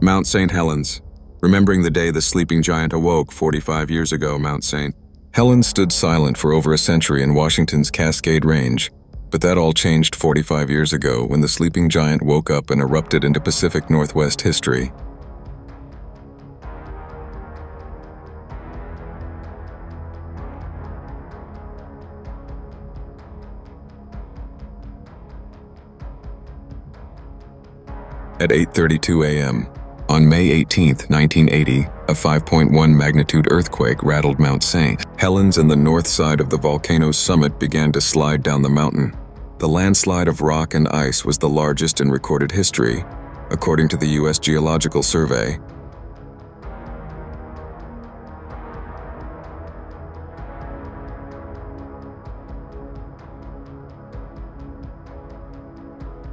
Mount St. Helens. Remembering the day the sleeping giant awoke 45 years ago, Mount St. Helens stood silent for over a century in Washington's Cascade Range, but that all changed 45 years ago when the sleeping giant woke up and erupted into Pacific Northwest history. At 8:32 a.m. on May 18, 1980, a 5.1 magnitude earthquake rattled Mount St. Helens, and the north side of the volcano's summit began to slide down the mountain. The landslide of rock and ice was the largest in recorded history, according to the U.S. Geological Survey.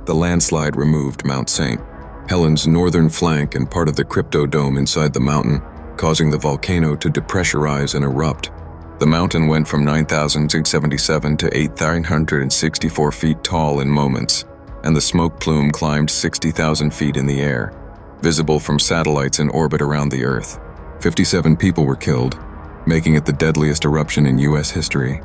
The landslide removed Mount St. Helens' northern flank and part of the cryptodome inside the mountain, causing the volcano to depressurize and erupt. The mountain went from 9,677 to 8,964 feet tall in moments, and the smoke plume climbed 60,000 feet in the air, visible from satellites in orbit around the Earth. 57 people were killed, making it the deadliest eruption in U.S. history.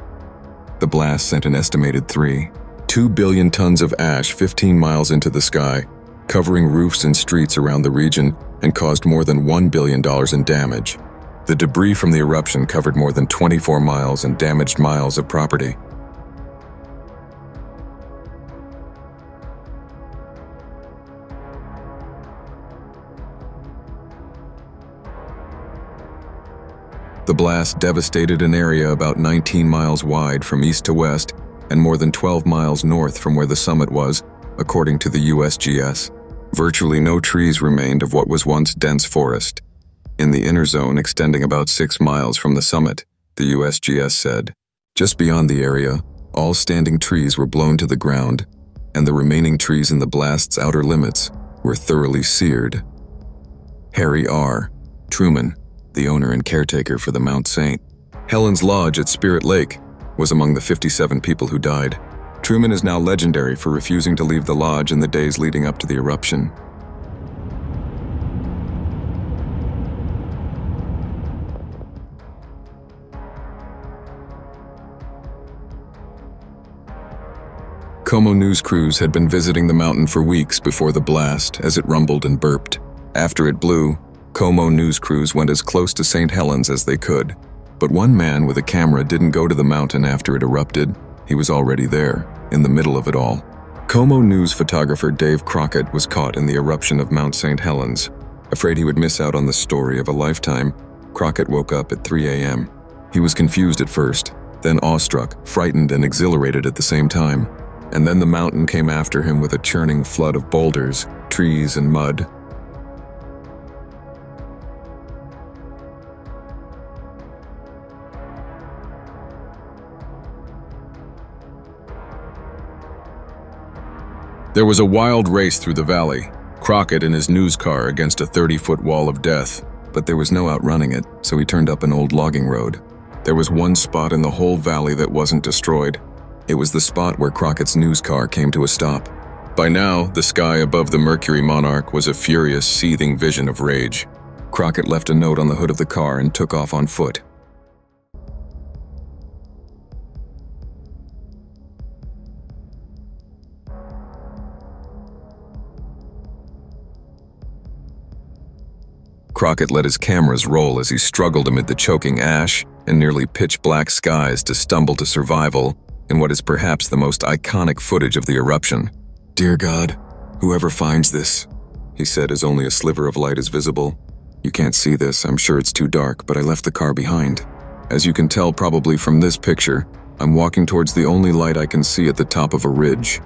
The blast sent an estimated 3.2 billion tons of ash 15 miles into the sky, covering roofs and streets around the region, and caused more than $1 billion in damage. The debris from the eruption covered more than 24 miles and damaged miles of property. The blast devastated an area about 19 miles wide from east to west and more than 12 miles north from where the summit was, according to the USGS. Virtually no trees remained of what was once dense forest. In the inner zone extending about 6 miles from the summit, the USGS said, just beyond the area, all standing trees were blown to the ground, and the remaining trees in the blast's outer limits were thoroughly seared. Harry R. Truman, the owner and caretaker for the Mount St. Helens Lodge at Spirit Lake, was among the 57 people who died. Truman is now legendary for refusing to leave the lodge in the days leading up to the eruption. Como news crews had been visiting the mountain for weeks before the blast as it rumbled and burped. After it blew, Como news crews went as close to St. Helens as they could. But one man with a camera didn't go to the mountain after it erupted. He was already there, in the middle of it all. Como news photographer Dave Crockett was caught in the eruption of Mount St. Helens. Afraid he would miss out on the story of a lifetime, Crockett woke up at 3 a.m. He was confused at first, then awestruck, frightened, and exhilarated at the same time. And then the mountain came after him with a churning flood of boulders, trees, and mud. There was a wild race through the valley, Crockett in his news car against a 30-foot wall of death, but there was no outrunning it, so he turned up an old logging road. There was one spot in the whole valley that wasn't destroyed. It was the spot where Crockett's news car came to a stop. By now, the sky above the Mercury Monarch was a furious, seething vision of rage. Crockett left a note on the hood of the car and took off on foot. Crockett let his cameras roll as he struggled amid the choking ash and nearly pitch-black skies to stumble to survival in what is perhaps the most iconic footage of the eruption. "Dear God, whoever finds this," he said as only a sliver of light is visible. "You can't see this, I'm sure it's too dark, but I left the car behind. As you can tell probably from this picture, I'm walking towards the only light I can see at the top of a ridge.